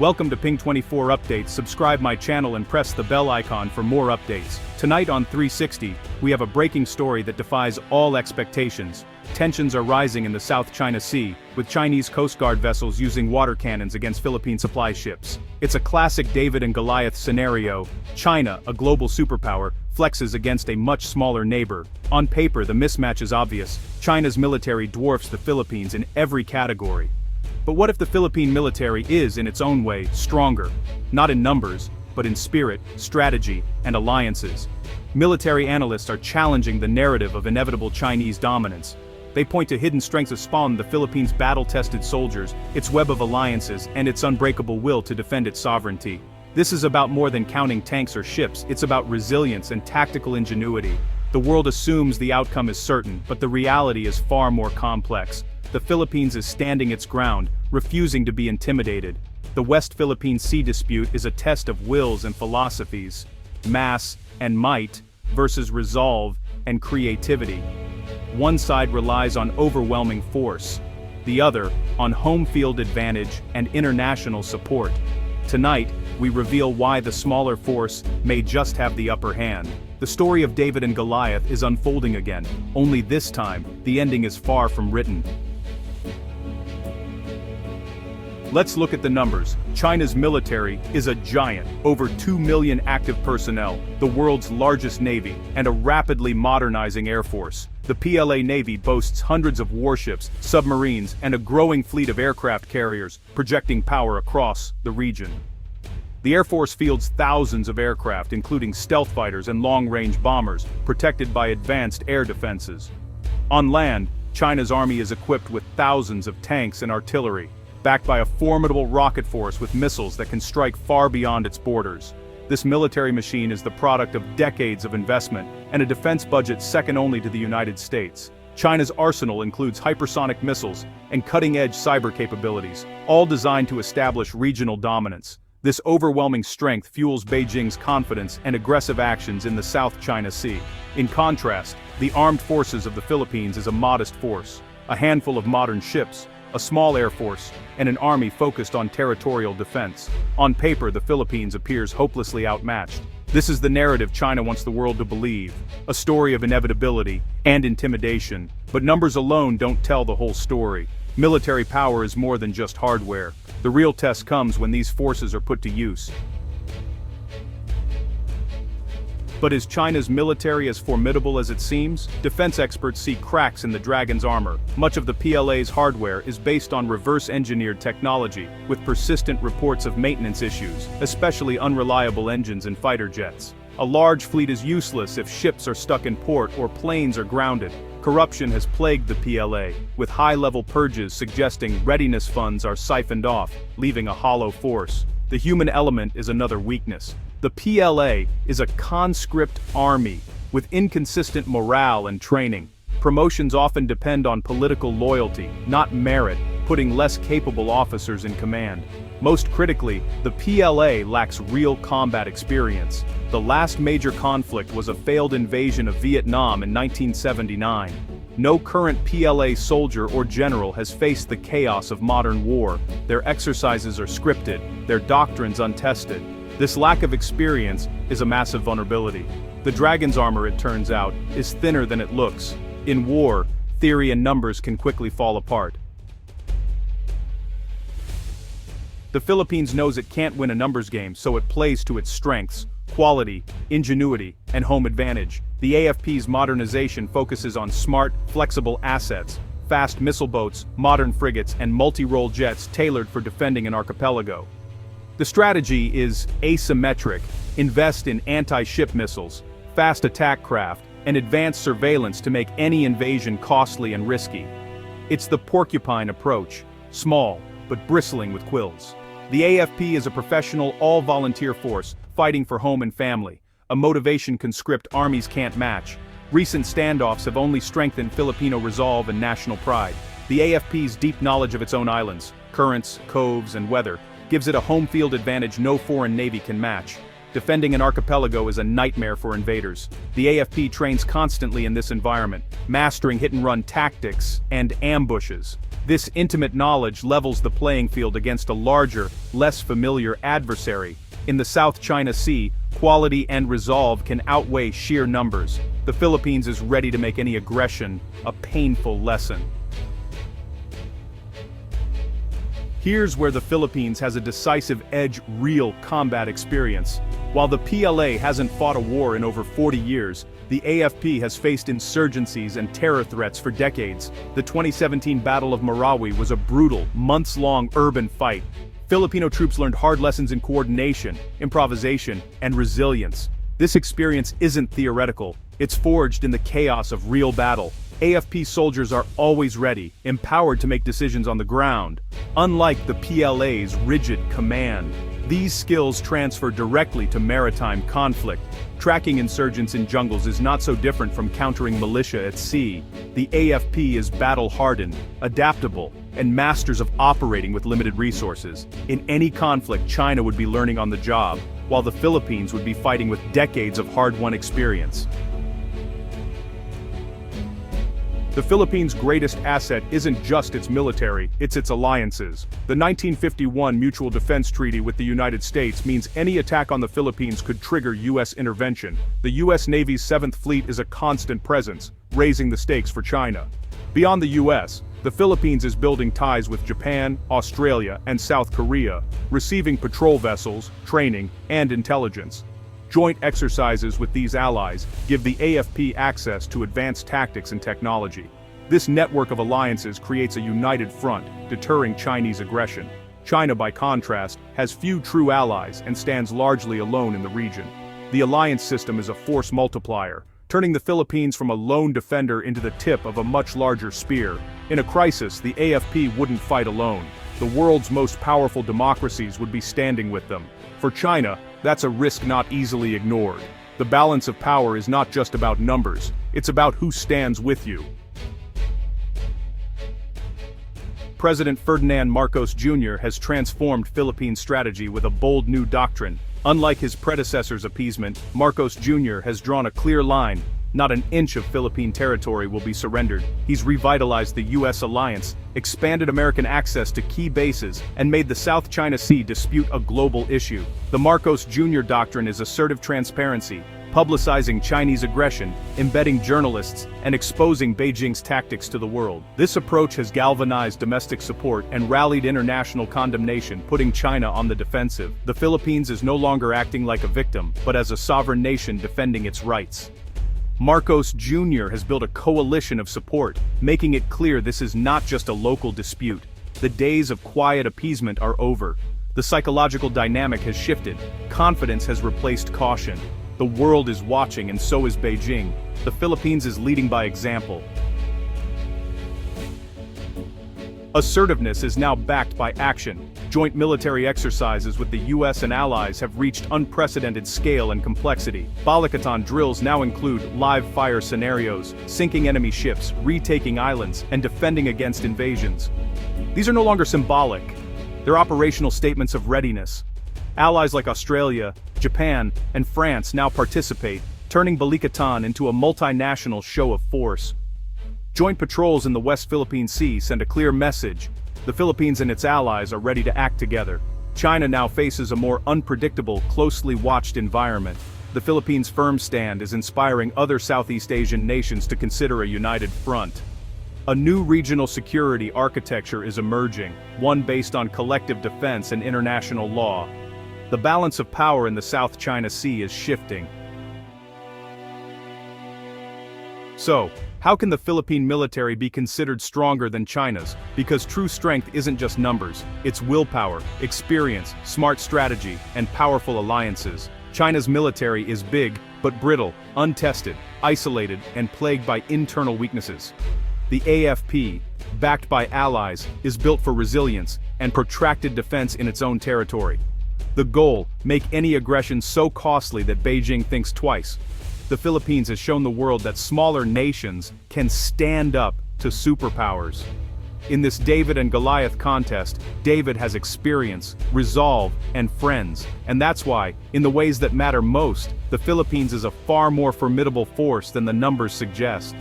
Welcome to Ping 24 Updates. Subscribe my channel and press the bell icon for more updates. Tonight on 360, we have a breaking story that defies all expectations. Tensions are rising in the South China Sea, with Chinese Coast Guard vessels using water cannons against Philippine supply ships. It's a classic David and Goliath scenario. China, a global superpower, flexes against a much smaller neighbor. On paper, the mismatch is obvious. China's military dwarfs the Philippines in every category. But what if the Philippine military is, in its own way, stronger? Not in numbers, but in spirit, strategy, and alliances. Military analysts are challenging the narrative of inevitable Chinese dominance. They point to hidden strengths of spawn the Philippines' battle-tested soldiers, its web of alliances, and its unbreakable will to defend its sovereignty. This is about more than counting tanks or ships, it's about resilience and tactical ingenuity. The world assumes the outcome is certain, but the reality is far more complex. The Philippines is standing its ground, refusing to be intimidated. The West Philippine Sea dispute is a test of wills and philosophies. Mass and might versus resolve and creativity. One side relies on overwhelming force, the other on home field advantage and international support. Tonight, we reveal why the smaller force may just have the upper hand. The story of David and Goliath is unfolding again, only this time, the ending is far from written. Let's look at the numbers. China's military is a giant, over 2 million active personnel, the world's largest navy, and a rapidly modernizing air force. The PLA Navy boasts hundreds of warships, submarines, and a growing fleet of aircraft carriers, projecting power across the region. The Air Force fields thousands of aircraft, including stealth fighters and long-range bombers, protected by advanced air defenses. On land, China's army is equipped with thousands of tanks and artillery, backed by a formidable rocket force with missiles that can strike far beyond its borders. This military machine is the product of decades of investment and a defense budget second only to the United States. China's arsenal includes hypersonic missiles and cutting-edge cyber capabilities, all designed to establish regional dominance. This overwhelming strength fuels Beijing's confidence and aggressive actions in the South China Sea. In contrast, the armed forces of the Philippines is a modest force, a handful of modern ships, a small air force, and an army focused on territorial defense. On paper, the Philippines appears hopelessly outmatched. This is the narrative China wants the world to believe, a story of inevitability and intimidation. But numbers alone don't tell the whole story. Military power is more than just hardware. The real test comes when these forces are put to use. But is China's military as formidable as it seems? Defense experts see cracks in the Dragon's armor. Much of the PLA's hardware is based on reverse-engineered technology, with persistent reports of maintenance issues, especially unreliable engines and fighter jets. A large fleet is useless if ships are stuck in port or planes are grounded. Corruption has plagued the PLA, with high-level purges suggesting readiness funds are siphoned off, leaving a hollow force. The human element is another weakness. The PLA is a conscript army, with inconsistent morale and training. Promotions often depend on political loyalty, not merit, putting less capable officers in command. Most critically, the PLA lacks real combat experience. The last major conflict was a failed invasion of Vietnam in 1979. No current PLA soldier or general has faced the chaos of modern war. Their exercises are scripted, their doctrines untested. This lack of experience is a massive vulnerability. The Dragon's armor, it turns out, is thinner than it looks. In war, theory and numbers can quickly fall apart. The Philippines knows it can't win a numbers game, so it plays to its strengths: quality, ingenuity, and home advantage. The AFP's modernization focuses on smart, flexible assets, fast missile boats, modern frigates, and multirole jets tailored for defending an archipelago. The strategy is asymmetric: invest in anti-ship missiles, fast attack craft, and advanced surveillance to make any invasion costly and risky. It's the porcupine approach, small, but bristling with quills. The AFP is a professional, all-volunteer force, fighting for home and family, a motivation conscript armies can't match. Recent standoffs have only strengthened Filipino resolve and national pride. The AFP's deep knowledge of its own islands, currents, coves, and weather, gives it a home field advantage no foreign navy can match. Defending an archipelago is a nightmare for invaders. The AFP trains constantly in this environment, mastering hit-and-run tactics and ambushes. This intimate knowledge levels the playing field against a larger, less familiar adversary. In the South China Sea, quality and resolve can outweigh sheer numbers. The Philippines is ready to make any aggression a painful lesson. Here's where the Philippines has a decisive edge: real combat experience. While the PLA hasn't fought a war in over 40 years, the AFP has faced insurgencies and terror threats for decades. The 2017 Battle of Marawi was a brutal, months-long urban fight. Filipino troops learned hard lessons in coordination, improvisation, and resilience. This experience isn't theoretical, it's forged in the chaos of real battle. AFP soldiers are always ready, empowered to make decisions on the ground. Unlike the PLA's rigid command, these skills transfer directly to maritime conflict. Tracking insurgents in jungles is not so different from countering militia at sea. The AFP is battle-hardened, adaptable, and masters of operating with limited resources. In any conflict, China would be learning on the job, while the Philippines would be fighting with decades of hard-won experience. The Philippines' greatest asset isn't just its military, it's its alliances. The 1951 Mutual Defense Treaty with the United States means any attack on the Philippines could trigger U.S. intervention. The U.S. Navy's 7th Fleet is a constant presence, raising the stakes for China. Beyond the U.S., the Philippines is building ties with Japan, Australia, and South Korea, receiving patrol vessels, training, and intelligence. Joint exercises with these allies give the AFP access to advanced tactics and technology. This network of alliances creates a united front, deterring Chinese aggression. China, by contrast, has few true allies and stands largely alone in the region. The alliance system is a force multiplier, turning the Philippines from a lone defender into the tip of a much larger spear. In a crisis, the AFP wouldn't fight alone. The world's most powerful democracies would be standing with them. For China, that's a risk not easily ignored. The balance of power is not just about numbers, it's about who stands with you. President Ferdinand Marcos Jr. has transformed Philippine strategy with a bold new doctrine. Unlike his predecessor's appeasement, Marcos Jr. has drawn a clear line. Not an inch of Philippine territory will be surrendered. He's revitalized the U.S. alliance, expanded American access to key bases, and made the South China Sea dispute a global issue. The Marcos Jr. doctrine is assertive transparency, publicizing Chinese aggression, embedding journalists, and exposing Beijing's tactics to the world. This approach has galvanized domestic support and rallied international condemnation, putting China on the defensive. The Philippines is no longer acting like a victim, but as a sovereign nation defending its rights. Marcos Jr. has built a coalition of support, making it clear this is not just a local dispute. The days of quiet appeasement are over. The psychological dynamic has shifted. Confidence has replaced caution. The world is watching, and so is Beijing. The Philippines is leading by example. Assertiveness is now backed by action. Joint military exercises with the U.S. and allies have reached unprecedented scale and complexity. Balikatan drills now include live fire scenarios, sinking enemy ships, retaking islands, and defending against invasions. These are no longer symbolic. They're operational statements of readiness. Allies like Australia, Japan, and France now participate, turning Balikatan into a multinational show of force. Joint patrols in the West Philippine Sea send a clear message. The Philippines and its allies are ready to act together. China now faces a more unpredictable, closely watched environment. The Philippines' firm stand is inspiring other Southeast Asian nations to consider a united front. A new regional security architecture is emerging, one based on collective defense and international law. The balance of power in the South China Sea is shifting. So, how can the Philippine military be considered stronger than China's? Because true strength isn't just numbers, it's willpower, experience, smart strategy, and powerful alliances. China's military is big, but brittle, untested, isolated, and plagued by internal weaknesses. The AFP, backed by allies, is built for resilience and protracted defense in its own territory. The goal: make any aggression so costly that Beijing thinks twice. The Philippines has shown the world that smaller nations can stand up to superpowers. In this David and Goliath contest, David has experience, resolve, and friends, and that's why, in the ways that matter most, the Philippines is a far more formidable force than the numbers suggest.